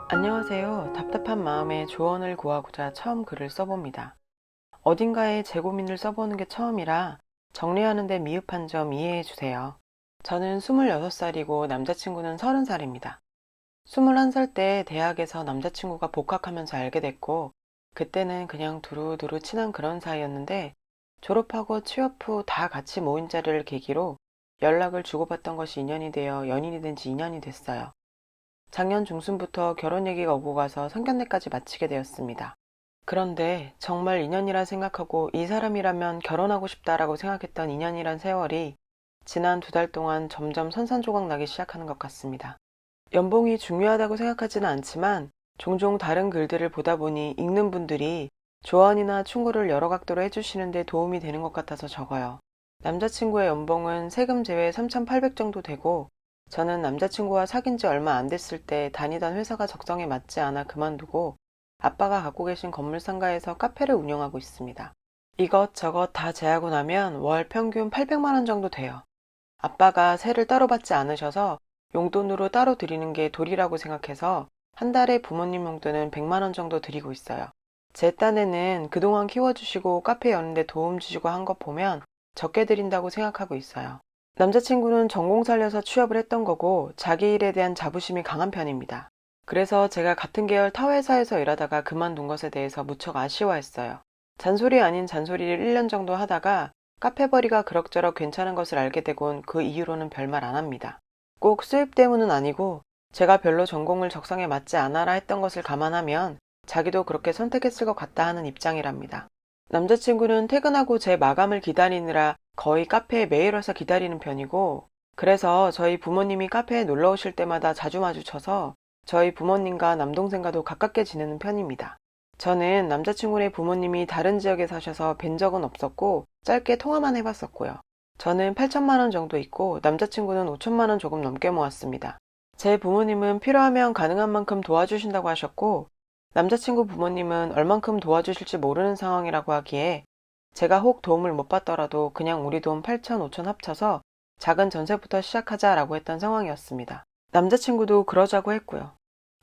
안녕하세요. 답답한 마음에 조언을 구하고자 처음 글을 써봅니다. 어딘가에 제 고민을 써보는 게 처음이라 정리하는데 미흡한 점 이해해 주세요. 저는 26살이고 남자친구는 30살입니다. 21살 때 대학에서 남자친구가 복학하면서 알게 됐고, 그때는 그냥 두루두루 친한 그런 사이였는데, 졸업하고 취업 후 다 같이 모인 자리를 계기로 연락을 주고받던 것이 인연이 되어 연인이 된 지 2년이 됐어요. 작년 중순부터 결혼 얘기가 오고 가서 상견례까지 마치게 되었습니다. 그런데 정말 인연이라 생각하고 이 사람이라면 결혼하고 싶다라고 생각했던 인연이란 세월이 지난 2달 동안 점점 선산조각 나기 시작하는 것 같습니다. 연봉이 중요하다고 생각하지는 않지만 종종 다른 글들을 보다 보니 읽는 분들이 조언이나 충고를 여러 각도로 해주시는데 도움이 되는 것 같아서 적어요. 남자친구의 연봉은 세금 제외 3,800 정도 되고, 저는 남자친구와 사귄 지 얼마 안 됐을 때 다니던 회사가 적성에 맞지 않아 그만두고 아빠가 갖고 계신 건물 상가에서 카페를 운영하고 있습니다. 이것저것 다 제하고 나면 월 평균 800만 원 정도 돼요. 아빠가 세를 따로 받지 않으셔서 용돈으로 따로 드리는 게 도리라고 생각해서 한 달에 부모님 용돈은 100만 원 정도 드리고 있어요. 제 딴에는 그동안 키워주시고 카페 여는데 도움 주시고 한 것 보면 적게 드린다고 생각하고 있어요. 남자친구는 전공 살려서 취업을 했던 거고 자기 일에 대한 자부심이 강한 편입니다. 그래서 제가 같은 계열 타 회사에서 일하다가 그만둔 것에 대해서 무척 아쉬워했어요. 잔소리 아닌 잔소리를 1년 정도 하다가 카페벌이가 그럭저럭 괜찮은 것을 알게 되곤 그 이후로는 별말 안 합니다. 꼭 수입 때문은 아니고 제가 별로 전공을 적성에 맞지 않아라 했던 것을 감안하면 자기도 그렇게 선택했을 것 같다 하는 입장이랍니다. 남자친구는 퇴근하고 제 마감을 기다리느라 거의 카페에 매일 와서 기다리는 편이고, 그래서 저희 부모님이 카페에 놀러 오실 때마다 자주 마주쳐서 저희 부모님과 남동생과도 가깝게 지내는 편입니다. 저는 남자친구네 부모님이 다른 지역에 사셔서 뵌 적은 없었고 짧게 통화만 해봤었고요. 저는 8천만 원 정도 있고 남자친구는 5천만 원 조금 넘게 모았습니다. 제 부모님은 필요하면 가능한 만큼 도와주신다고 하셨고, 남자친구 부모님은 얼만큼 도와주실지 모르는 상황이라고 하기에 제가 혹 도움을 못 받더라도 그냥 우리 돈 8천, 5천 합쳐서 작은 전세부터 시작하자라고 했던 상황이었습니다. 남자친구도 그러자고 했고요.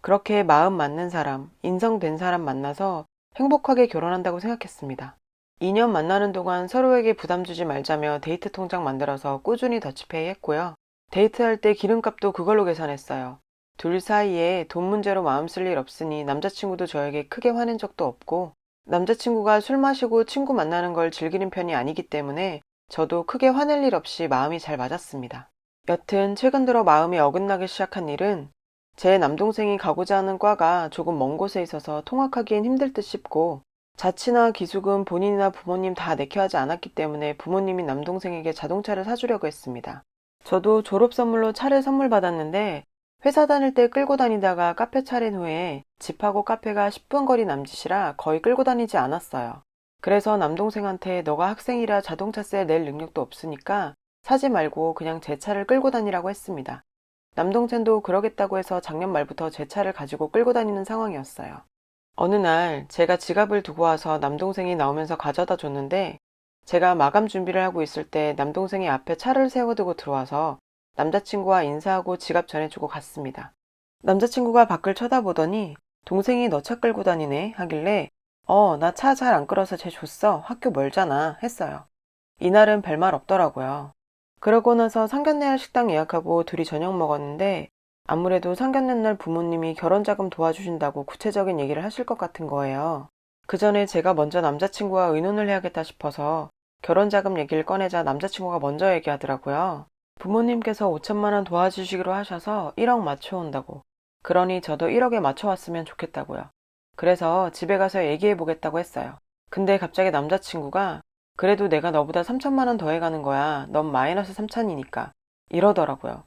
그렇게 마음 맞는 사람, 인성된 사람 만나서 행복하게 결혼한다고 생각했습니다. 2년 만나는 동안 서로에게 부담 주지 말자며 데이트 통장 만들어서 꾸준히 더치페이 했고요. 데이트할 때 기름값도 그걸로 계산했어요. 둘 사이에 돈 문제로 마음 쓸 일 없으니 남자친구도 저에게 크게 화낸 적도 없고, 남자친구가 술 마시고 친구 만나는 걸 즐기는 편이 아니기 때문에 저도 크게 화낼 일 없이 마음이 잘 맞았습니다. 여튼 최근 들어 마음이 어긋나기 시작한 일은 제 남동생이 가고자 하는 과가 조금 먼 곳에 있어서 통학하기엔 힘들 듯 싶고, 자취나 기숙은 본인이나 부모님 다 내켜 하지 않았기 때문에 부모님이 남동생에게 자동차를 사주려고 했습니다. 저도 졸업 선물로 차를 선물 받았는데 회사 다닐 때 끌고 다니다가 카페 차린 후에 집하고 카페가 10분 거리 남짓이라 거의 끌고 다니지 않았어요. 그래서 남동생한테 너가 학생이라 자동차세 낼 능력도 없으니까 사지 말고 그냥 제 차를 끌고 다니라고 했습니다. 남동생도 그러겠다고 해서 작년 말부터 제 차를 가지고 끌고 다니는 상황이었어요. 어느 날 제가 지갑을 두고 와서 남동생이 나오면서 가져다 줬는데, 제가 마감 준비를 하고 있을 때 남동생이 앞에 차를 세워두고 들어와서 남자친구와 인사하고 지갑 전해주고 갔습니다. 남자친구가 밖을 쳐다보더니 동생이 너 차 끌고 다니네 하길래 나 차 잘 안 끌어서 쟤 줬어. 학교 멀잖아 했어요. 이날은 별말 없더라고요. 그러고 나서 상견례할 식당 예약하고 둘이 저녁 먹었는데 아무래도 상견례 날 부모님이 결혼자금 도와주신다고 구체적인 얘기를 하실 것 같은 거예요. 그 전에 제가 먼저 남자친구와 의논을 해야겠다 싶어서 결혼자금 얘기를 꺼내자 남자친구가 먼저 얘기하더라고요. 부모님께서 5천만 원 도와주시기로 하셔서 1억 맞춰온다고. 그러니 저도 1억에 맞춰왔으면 좋겠다고요. 그래서 집에 가서 얘기해보겠다고 했어요. 근데 갑자기 남자친구가 그래도 내가 너보다 3천만 원 더해가는 거야. 넌 마이너스 3천이니까. 이러더라고요.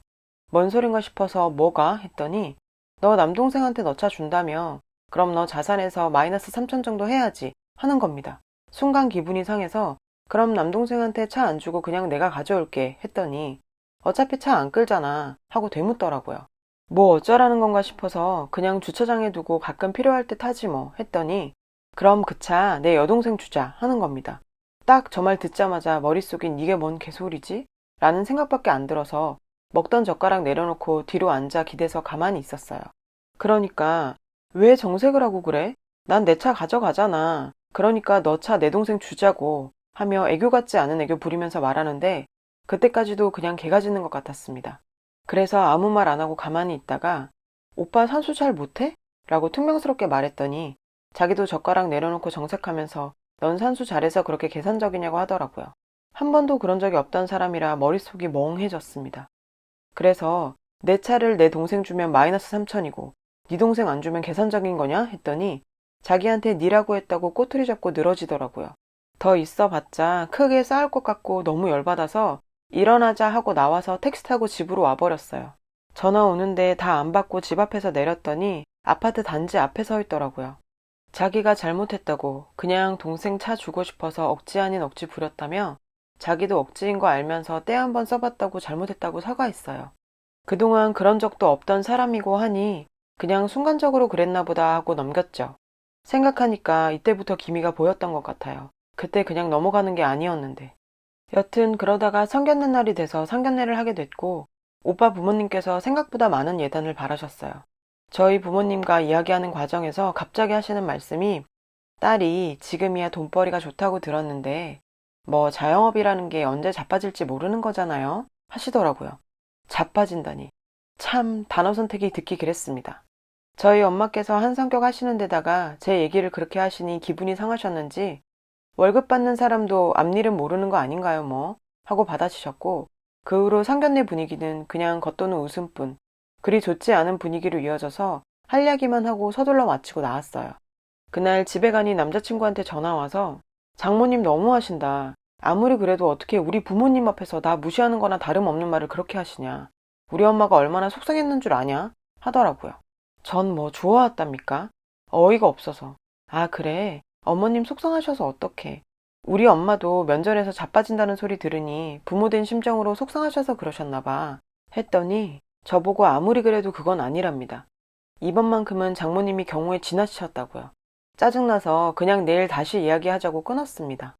뭔 소린가 싶어서 뭐가? 했더니 너 남동생한테 너 차 준다며. 그럼 너 자산에서 마이너스 3천 정도 해야지 하는 겁니다. 순간 기분이 상해서 그럼 남동생한테 차 안 주고 그냥 내가 가져올게 했더니 어차피 차 안 끌잖아 하고 되묻더라고요. 뭐 어쩌라는 건가 싶어서 그냥 주차장에 두고 가끔 필요할 때 타지 뭐 했더니 그럼 그 차 내 여동생 주자 하는 겁니다. 딱 저 말 듣자마자 머릿속엔 이게 뭔 개소리지? 라는 생각밖에 안 들어서 먹던 젓가락 내려놓고 뒤로 앉아 기대서 가만히 있었어요. 그러니까 왜 정색을 하고 그래? 난 내 차 가져가잖아. 그러니까 너 차 내 동생 주자고 하며 애교 같지 않은 애교 부리면서 말하는데 그때까지도 그냥 개가 짖는 것 같았습니다. 그래서 아무 말 안 하고 가만히 있다가 오빠 산수 잘 못해? 라고 퉁명스럽게 말했더니 자기도 젓가락 내려놓고 정색하면서 넌 산수 잘해서 그렇게 계산적이냐고 하더라고요. 한 번도 그런 적이 없던 사람이라 머릿속이 멍해졌습니다. 그래서 내 차를 내 동생 주면 마이너스 3천이고 네 동생 안 주면 계산적인 거냐? 했더니 자기한테 니라고 했다고 꼬투리 잡고 늘어지더라고요. 더 있어봤자 크게 싸울 것 같고 너무 열받아서 일어나자 하고 나와서 택시 타고 집으로 와버렸어요. 전화 오는데 다 안 받고 집 앞에서 내렸더니 아파트 단지 앞에 서 있더라고요. 자기가 잘못했다고 그냥 동생 차 주고 싶어서 억지 아닌 억지 부렸다며 자기도 억지인 거 알면서 때 한 번 써봤다고 잘못했다고 사과했어요. 그동안 그런 적도 없던 사람이고 하니 그냥 순간적으로 그랬나 보다 하고 넘겼죠. 생각하니까 이때부터 기미가 보였던 것 같아요. 그때 그냥 넘어가는 게 아니었는데. 여튼 그러다가 상견례 날이 돼서 상견례를 하게 됐고 오빠 부모님께서 생각보다 많은 예단을 바라셨어요. 저희 부모님과 이야기하는 과정에서 갑자기 하시는 말씀이 딸이 지금이야 돈벌이가 좋다고 들었는데 뭐 자영업이라는 게 언제 자빠질지 모르는 거잖아요 하시더라고요. 자빠진다니. 참 단어 선택이 듣기 그랬습니다. 저희 엄마께서 한 성격 하시는 데다가 제 얘기를 그렇게 하시니 기분이 상하셨는지 월급 받는 사람도 앞일은 모르는 거 아닌가요 뭐 하고 받아주셨고 그 후로 상견례 분위기는 그냥 겉도는 웃음뿐 그리 좋지 않은 분위기로 이어져서 할 이야기만 하고 서둘러 마치고 나왔어요. 그날 집에 가니 남자친구한테 전화 와서 장모님 너무하신다. 아무리 그래도 어떻게 우리 부모님 앞에서 나 무시하는 거나 다름없는 말을 그렇게 하시냐. 우리 엄마가 얼마나 속상했는 줄 아냐? 하더라고요. 전 뭐 주워왔답니까? 어이가 없어서. 아 그래? 어머님 속상하셔서 어떡해. 우리 엄마도 면전에서 자빠진다는 소리 들으니 부모된 심정으로 속상하셔서 그러셨나 봐. 했더니 저보고 아무리 그래도 그건 아니랍니다. 이번만큼은 장모님이 경우에 지나치셨다고요. 짜증나서 그냥 내일 다시 이야기하자고 끊었습니다.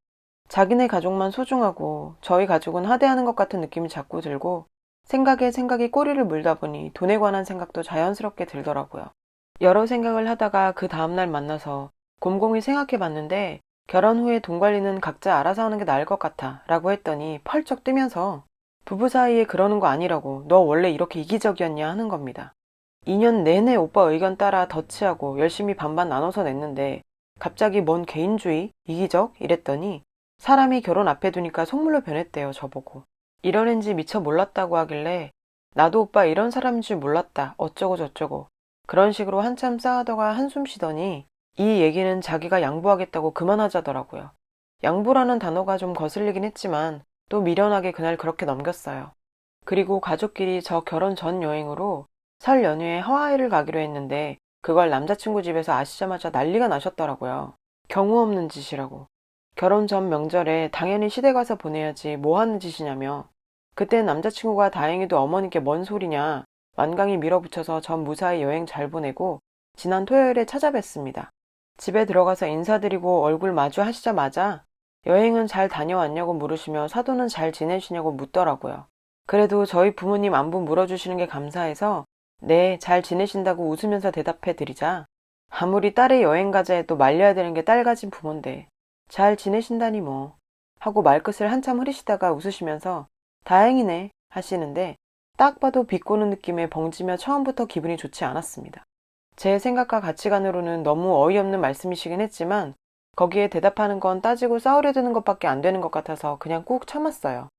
자기네 가족만 소중하고 저희 가족은 하대하는 것 같은 느낌이 자꾸 들고 생각에 생각이 꼬리를 물다 보니 돈에 관한 생각도 자연스럽게 들더라고요. 여러 생각을 하다가 그 다음날 만나서 곰곰이 생각해 봤는데 결혼 후에 돈 관리는 각자 알아서 하는 게 나을 것 같아 라고 했더니 펄쩍 뜨면서 부부 사이에 그러는 거 아니라고 너 원래 이렇게 이기적이었냐 하는 겁니다. 2년 내내 오빠 의견 따라 더치하고 열심히 반반 나눠서 냈는데 갑자기 뭔 개인주의? 이기적? 이랬더니 사람이 결혼 앞에 두니까 속물로 변했대요 저보고. 이런 앤지 미처 몰랐다고 하길래 나도 오빠 이런 사람인 줄 몰랐다 어쩌고 저쩌고 그런 식으로 한참 싸우다가 한숨 쉬더니 이 얘기는 자기가 양보하겠다고 그만하자더라고요. 양보라는 단어가 좀 거슬리긴 했지만 또 미련하게 그날 그렇게 넘겼어요. 그리고 가족끼리 저 결혼 전 여행으로 설 연휴에 하와이를 가기로 했는데 그걸 남자친구 집에서 아시자마자 난리가 나셨더라고요. 경우 없는 짓이라고. 결혼 전 명절에 당연히 시댁 가서 보내야지 뭐 하는 짓이냐며. 그땐 남자친구가 다행히도 어머니께 뭔 소리냐 완강히 밀어붙여서 전 무사히 여행 잘 보내고 지난 토요일에 찾아뵀습니다. 집에 들어가서 인사드리고 얼굴 마주 하시자마자 여행은 잘 다녀왔냐고 물으시며 사도는 잘 지내시냐고 묻더라고요. 그래도 저희 부모님 안부 물어주시는 게 감사해서 네, 잘 지내신다고 웃으면서 대답해 드리자 아무리 딸의 여행 가자 해도 말려야 되는 게 딸 가진 부모인데 잘 지내신다니 뭐 하고 말끝을 한참 흐리시다가 웃으시면서 다행이네 하시는데 딱 봐도 비꼬는 느낌에 벙지며 처음부터 기분이 좋지 않았습니다. 제 생각과 가치관으로는 너무 어이없는 말씀이시긴 했지만 거기에 대답하는 건 따지고 싸우려 드는 것밖에 안 되는 것 같아서 그냥 꾹 참았어요.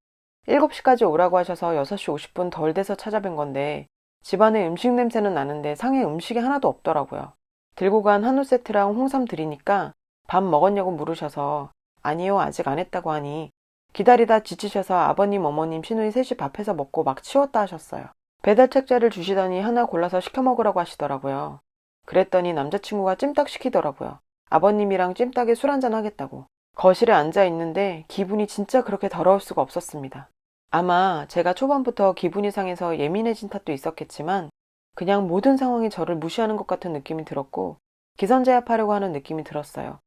7시까지 오라고 하셔서 6시 50분 덜 돼서 찾아뵌 건데 집안에 음식 냄새는 나는데 상에 음식이 하나도 없더라고요. 들고 간 한우 세트랑 홍삼 드리니까 밥 먹었냐고 물으셔서 아니요 아직 안 했다고 하니 기다리다 지치셔서 아버님 어머님 시누이 셋이 밥해서 먹고 막 치웠다 하셨어요. 배달 책자를 주시더니 하나 골라서 시켜 먹으라고 하시더라고요. 그랬더니 남자친구가 찜닭 시키더라고요. 아버님이랑 찜닭에 술 한잔 하겠다고. 거실에 앉아 있는데 기분이 진짜 그렇게 더러울 수가 없었습니다. 아마 제가 초반부터 기분이 상해서 예민해진 탓도 있었겠지만 그냥 모든 상황이 저를 무시하는 것 같은 느낌이 들었고 기선제압하려고 하는 느낌이 들었어요.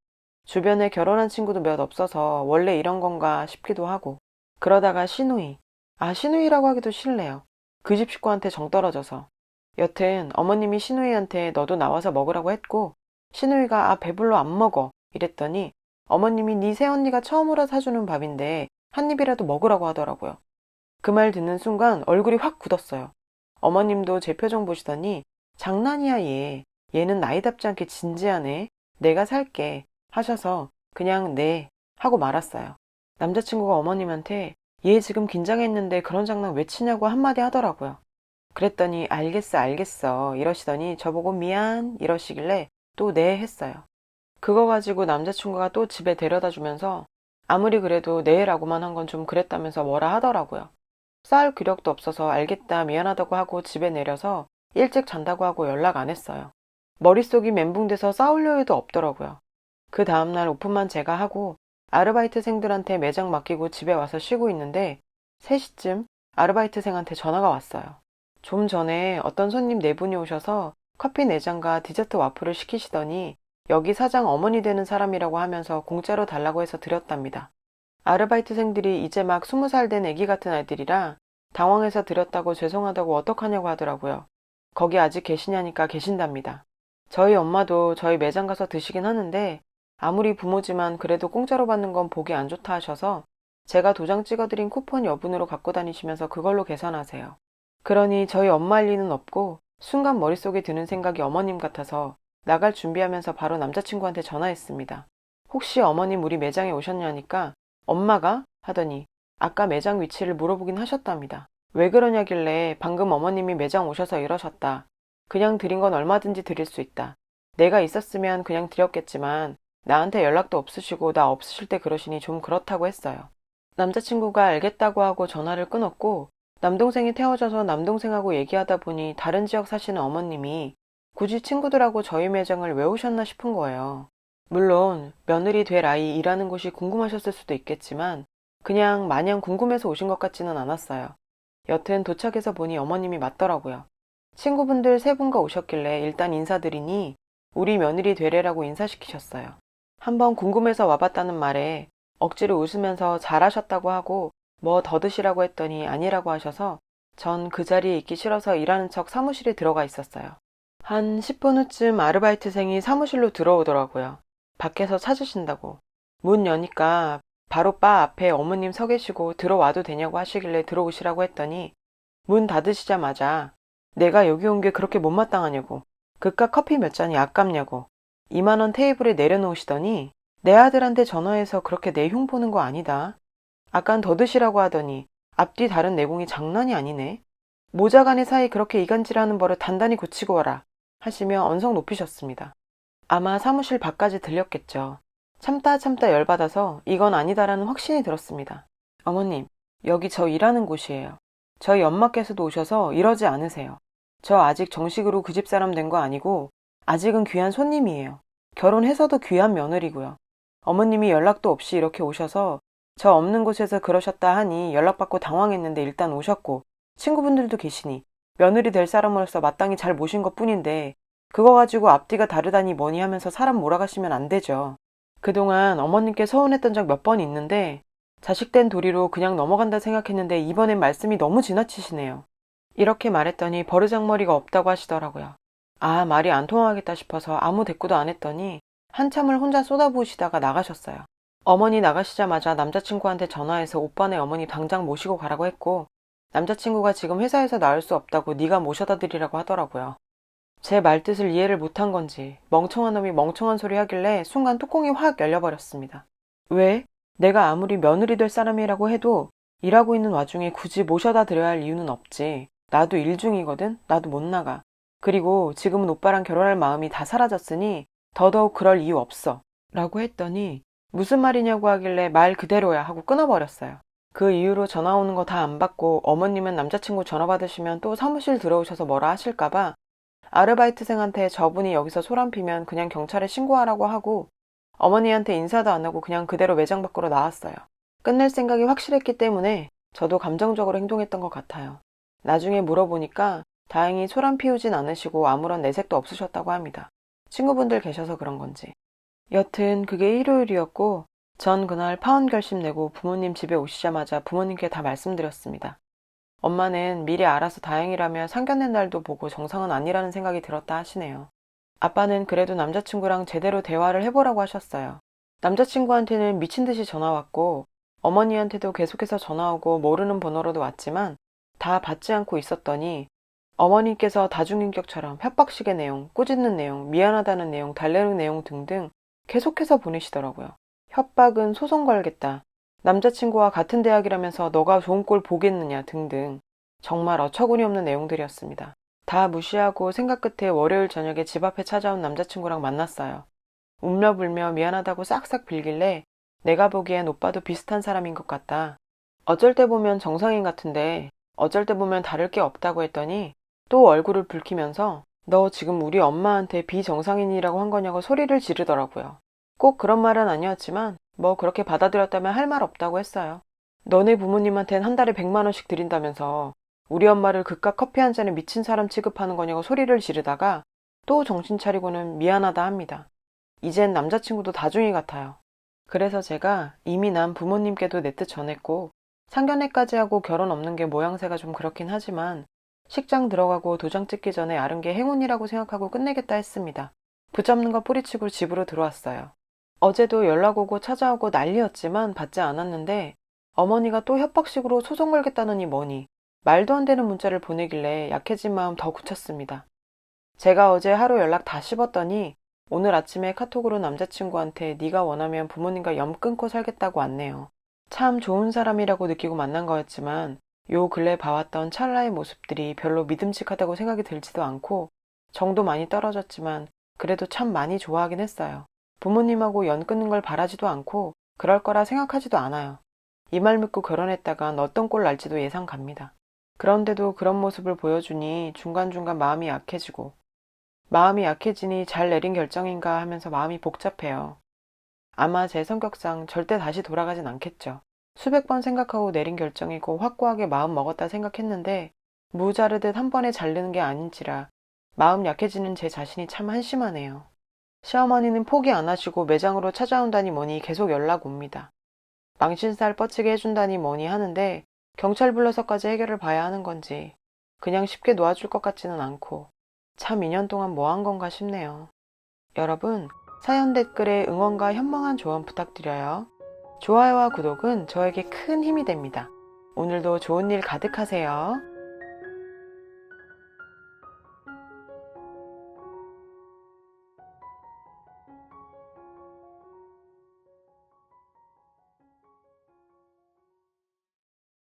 주변에 결혼한 친구도 몇 없어서 원래 이런 건가 싶기도 하고 그러다가 시누이. 시누이라고 하기도 싫네요. 그 집 식구한테 정 떨어져서 여튼 어머님이 신우이한테 너도 나와서 먹으라고 했고 신우이가 아 배불러 안 먹어 이랬더니 어머님이 네 새언니가 처음으로 사주는 밥인데 한 입이라도 먹으라고 하더라고요. 그 말 듣는 순간 얼굴이 확 굳었어요. 어머님도 제 표정 보시더니 장난이야 얘. 얘는 나이답지 않게 진지하네. 내가 살게 하셔서 그냥 네 하고 말았어요. 남자친구가 어머님한테 얘 지금 긴장했는데 그런 장난 왜 치냐고 한마디 하더라고요. 그랬더니 알겠어 알겠어 이러시더니 저보고 미안 이러시길래 또 네 했어요. 그거 가지고 남자친구가 또 집에 데려다 주면서 아무리 그래도 네라고만 한 건 좀 그랬다면서 뭐라 하더라고요. 싸울 기력도 없어서 알겠다 미안하다고 하고 집에 내려서 일찍 잔다고 하고 연락 안 했어요. 머릿속이 멘붕돼서 싸울 여유도 없더라고요. 그 다음날 오픈만 제가 하고 아르바이트생들한테 매장 맡기고 집에 와서 쉬고 있는데 3시쯤 아르바이트생한테 전화가 왔어요. 좀 전에 어떤 손님 4분이 오셔서 커피 4잔과 디저트 와플을 시키시더니 여기 사장 어머니 되는 사람이라고 하면서 공짜로 달라고 해서 드렸답니다. 아르바이트생들이 이제 막 20살 된 애기 같은 아이들이라 당황해서 드렸다고 죄송하다고 어떡하냐고 하더라고요. 거기 아직 계시냐니까 계신답니다. 저희 엄마도 저희 매장 가서 드시긴 하는데 아무리 부모지만 그래도 공짜로 받는 건 보기 안 좋다 하셔서 제가 도장 찍어드린 쿠폰 여분으로 갖고 다니시면서 그걸로 계산하세요. 그러니 저희 엄마 할 리는 없고 순간 머릿속에 드는 생각이 어머님 같아서 나갈 준비하면서 바로 남자친구한테 전화했습니다. 혹시 어머님 우리 매장에 오셨냐니까 엄마가? 하더니 아까 매장 위치를 물어보긴 하셨답니다. 왜 그러냐길래 방금 어머님이 매장 오셔서 이러셨다. 그냥 드린 건 얼마든지 드릴 수 있다. 내가 있었으면 그냥 드렸겠지만 나한테 연락도 없으시고 나 없으실 때 그러시니 좀 그렇다고 했어요. 남자친구가 알겠다고 하고 전화를 끊었고 남동생이 태워져서 남동생하고 얘기하다 보니 다른 지역 사시는 어머님이 굳이 친구들하고 저희 매장을 왜 오셨나 싶은 거예요. 물론 며느리 될 아이 일하는 곳이 궁금하셨을 수도 있겠지만 그냥 마냥 궁금해서 오신 것 같지는 않았어요. 여튼 도착해서 보니 어머님이 맞더라고요. 친구분들 3분과 오셨길래 일단 인사드리니 우리 며느리 되래라고 인사시키셨어요. 한번 궁금해서 와봤다는 말에 억지로 웃으면서 잘하셨다고 하고 뭐 더 드시라고 했더니 아니라고 하셔서 전 그 자리에 있기 싫어서 일하는 척 사무실에 들어가 있었어요. 한 10분 후쯤 아르바이트생이 사무실로 들어오더라고요. 밖에서 찾으신다고. 문 여니까 바로 바 앞에 어머님 서 계시고 들어와도 되냐고 하시길래 들어오시라고 했더니 문 닫으시자마자 내가 여기 온 게 그렇게 못마땅하냐고 그깟 커피 몇 잔이 아깝냐고 2만 원 테이블에 내려놓으시더니 내 아들한테 전화해서 그렇게 내 흉 보는 거 아니다. 아깐 더 드시라고 하더니 앞뒤 다른 내공이 장난이 아니네. 모자간의 사이 그렇게 이간질하는 버릇 단단히 고치고 와라 하시며 언성 높이셨습니다. 아마 사무실 밖까지 들렸겠죠. 참다 열받아서 이건 아니다라는 확신이 들었습니다. 어머님, 여기 저 일하는 곳이에요. 저희 엄마께서도 오셔서 이러지 않으세요. 저 아직 정식으로 그 집 사람 된 거 아니고 아직은 귀한 손님이에요. 결혼해서도 귀한 며느리고요. 어머님이 연락도 없이 이렇게 오셔서 저 없는 곳에서 그러셨다 하니 연락받고 당황했는데 일단 오셨고 친구분들도 계시니 며느리 될 사람으로서 마땅히 잘 모신 것 뿐인데 그거 가지고 앞뒤가 다르다니 뭐니 하면서 사람 몰아가시면 안 되죠. 그동안 어머님께 서운했던 적 몇 번 있는데 자식된 도리로 그냥 넘어간다 생각했는데 이번엔 말씀이 너무 지나치시네요. 이렇게 말했더니 버르장머리가 없다고 하시더라고요. 아, 말이 안 통하겠다 싶어서 아무 대꾸도 안 했더니 한참을 혼자 쏟아부으시다가 나가셨어요. 어머니 나가시자마자 남자친구한테 전화해서 오빠네 어머니 당장 모시고 가라고 했고 남자친구가 지금 회사에서 나올 수 없다고 네가 모셔다 드리라고 하더라고요. 제 말뜻을 이해를 못한 건지 멍청한 놈이 멍청한 소리 하길래 순간 뚜껑이 확 열려버렸습니다. 왜? 내가 아무리 며느리 될 사람이라고 해도 일하고 있는 와중에 굳이 모셔다 드려야 할 이유는 없지. 나도 일 중이거든. 나도 못 나가. 그리고 지금은 오빠랑 결혼할 마음이 다 사라졌으니 더더욱 그럴 이유 없어. 라고 했더니 무슨 말이냐고 하길래 말 그대로야 하고 끊어버렸어요. 그 이후로 전화 오는 거 다 안 받고 어머님은 남자친구 전화 받으시면 또 사무실 들어오셔서 뭐라 하실까봐 아르바이트생한테 저분이 여기서 소란 피면 그냥 경찰에 신고하라고 하고 어머니한테 인사도 안 하고 그냥 그대로 매장 밖으로 나왔어요. 끝낼 생각이 확실했기 때문에 저도 감정적으로 행동했던 것 같아요. 나중에 물어보니까 다행히 소란 피우진 않으시고 아무런 내색도 없으셨다고 합니다. 친구분들 계셔서 그런 건지. 여튼 그게 일요일이었고 전 그날 파혼 결심 내고 부모님 집에 오시자마자 부모님께 다 말씀드렸습니다. 엄마는 미리 알아서 다행이라며 상견례 날도 보고 정상은 아니라는 생각이 들었다 하시네요. 아빠는 그래도 남자친구랑 제대로 대화를 해보라고 하셨어요. 남자친구한테는 미친 듯이 전화 왔고 어머니한테도 계속해서 전화 오고 모르는 번호로도 왔지만 다 받지 않고 있었더니 어머니께서 다중인격처럼 협박식의 내용, 꾸짖는 내용, 미안하다는 내용, 달래는 내용 등등 계속해서 보내시더라고요. 협박은 소송 걸겠다. 남자친구와 같은 대학이라면서 너가 좋은 꼴 보겠느냐 등등 정말 어처구니 없는 내용들이었습니다. 다 무시하고 생각 끝에 월요일 저녁에 집 앞에 찾아온 남자친구랑 만났어요. 울며불며 미안하다고 싹싹 빌길래 내가 보기엔 오빠도 비슷한 사람인 것 같다. 어쩔 때 보면 정상인 같은데 어쩔 때 보면 다를 게 없다고 했더니 또 얼굴을 붉히면서 너 지금 우리 엄마한테 비정상인이라고 한 거냐고 소리를 지르더라고요. 꼭 그런 말은 아니었지만 뭐 그렇게 받아들였다면 할 말 없다고 했어요. 너네 부모님한텐 한 달에 100만 원씩 드린다면서 우리 엄마를 그깟 커피 한 잔에 미친 사람 취급하는 거냐고 소리를 지르다가 또 정신 차리고는 미안하다 합니다. 이젠 남자친구도 다중이 같아요. 그래서 제가 이미 난 부모님께도 내 뜻 전했고 상견례까지 하고 결혼 없는 게 모양새가 좀 그렇긴 하지만 식장 들어가고 도장 찍기 전에 아른 게 행운이라고 생각하고 끝내겠다 했습니다. 붙잡는 거 뿌리치고 집으로 들어왔어요. 어제도 연락 오고 찾아오고 난리였지만 받지 않았는데 어머니가 또 협박식으로 소송 걸겠다느니 뭐니 말도 안 되는 문자를 보내길래 약해진 마음 더 굳혔습니다. 제가 어제 하루 연락 다 씹었더니 오늘 아침에 카톡으로 남자친구한테 네가 원하면 부모님과 연 끊고 살겠다고 왔네요. 참 좋은 사람이라고 느끼고 만난 거였지만 요 근래 봐왔던 찰나의 모습들이 별로 믿음직하다고 생각이 들지도 않고 정도 많이 떨어졌지만 그래도 참 많이 좋아하긴 했어요. 부모님하고 연 끊는 걸 바라지도 않고 그럴 거라 생각하지도 않아요. 이 말 믿고 결혼했다간 어떤 꼴 날지도 예상 갑니다. 그런데도 그런 모습을 보여주니 중간중간 마음이 약해지니 잘 내린 결정인가 하면서 마음이 복잡해요. 아마 제 성격상 절대 다시 돌아가진 않겠죠. 수백 번 생각하고 내린 결정이고 확고하게 마음 먹었다 생각했는데 무자르듯 한 번에 자르는 게 아닌지라 마음 약해지는 제 자신이 참 한심하네요. 시어머니는 포기 안 하시고 매장으로 찾아온다니 뭐니 계속 연락 옵니다. 망신살 뻗치게 해준다니 뭐니 하는데 경찰 불러서까지 해결을 봐야 하는 건지 그냥 쉽게 놓아줄 것 같지는 않고 참 2년 동안 뭐 한 건가 싶네요. 여러분, 사연 댓글에 응원과 현명한 조언 부탁드려요. 좋아요와 구독은 저에게 큰 힘이 됩니다. 오늘도 좋은 일 가득하세요.